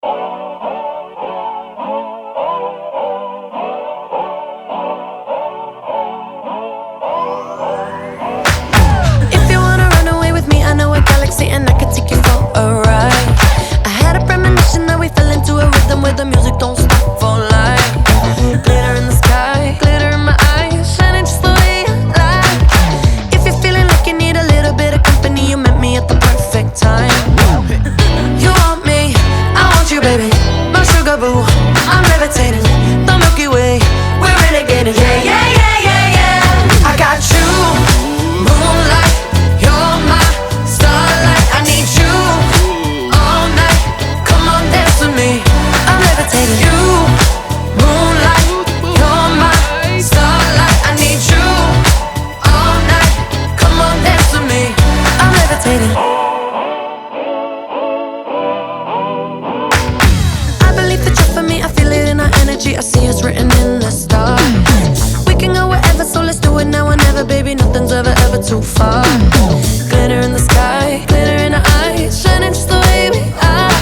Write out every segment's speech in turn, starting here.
If you wanna run away with me, I know a galaxy and I can take you for a ride. I had a premonition that we fell into a rhythm where the music don't stop for life. Glitter in the sky, glitter in my eyes, shining just the way I like. If you're feeling like you need a little bit of company, you met me at the perfect time. You want me, I want you, baby, my sugar boo. I'm levitating, the Milky Way, we're renegading. Yeah, yeah, yeah, yeah, yeah. I got you, moonlight, you're my starlight. I need you all night. Come on, dance with me. I'm levitating. You, moonlight, you're my starlight. I need you all night. Come on, dance with me. I'm levitating. I believe that you're for me. I feel it in our energy. I see us written in the stars. We can go wherever, so let's do it now or never, baby. Nothing's ever, ever too far. Glitter in the sky, glitter in our eyes, shining just the way we are.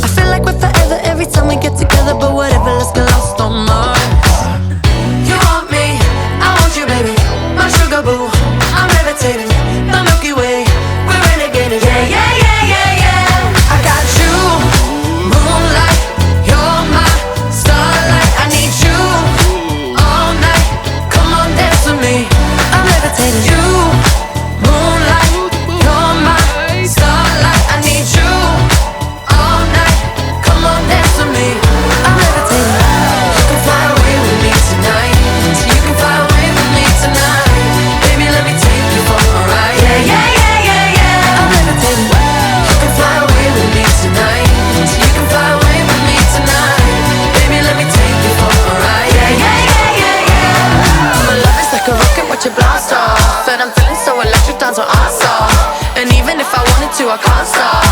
I feel like we're forever every time we get together, but whatever, let's get lost on Mars. You want me, I want you, baby, my sugar boo. I'm levitating, the Milky Way, we're renegading. Yeah, yeah, yeah, yeah, yeah. I got you, moonlight, you're my starlight. I need you all night. Come on, dance with me. I'm levitating. You, moonlight, you're my starlight. I need you all night. Come on, dance with me. I'm levitating. You can fly away with me tonight. So you can fly away with me tonight. Baby, let me take you for a ride. Yeah, yeah, yeah, yeah, yeah. I'm levitating. You can fly away with me tonight. So you can fly away with me tonight. Baby, let me take you for a ride. Yeah, yeah, yeah, yeah, yeah. My love is like a rocket, watch it blast off. And I'm feeling so electric, dance my ass off. And even if I wanted to, I can't stop.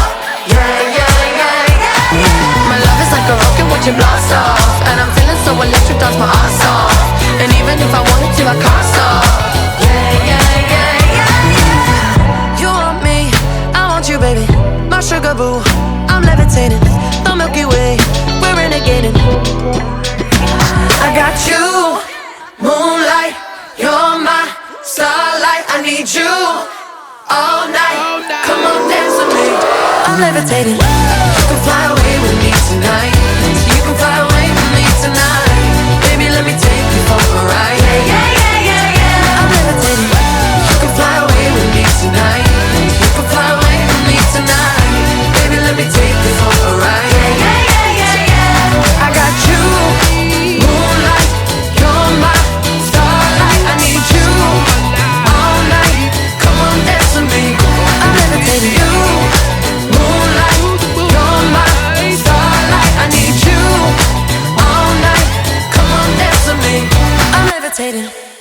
Yeah, yeah, yeah, yeah, yeah. My love is like a rocket, watch it blast off. And I'm feeling so electric, dance my ass off. And even if I wanted to, I can't stop. Yeah, yeah, yeah, yeah, yeah. You want me, I want you, baby, my sugar boo. I'm levitating, the Milky Way, we're renegading. I got you, moonlight, you're my starlight. I need you all night. Come on, dance with me. I'm levitating. You can fly away with me tonight. So you can fly away with me tonight. Baby, let me take you for a ride. Yeah, yeah, yeah, yeah, yeah. I'm levitating. You can fly away with me tonight. You can fly away with me tonight. Baby, let me take you for a ride. Yeah, yeah, yeah, yeah, yeah. I got you, moonlight, you're my starlight. I need you all night. Come on, dance with me. I'm levitating. You, moonlight, you're my starlight. I need you all night. Come on, dance with me. I'm levitating.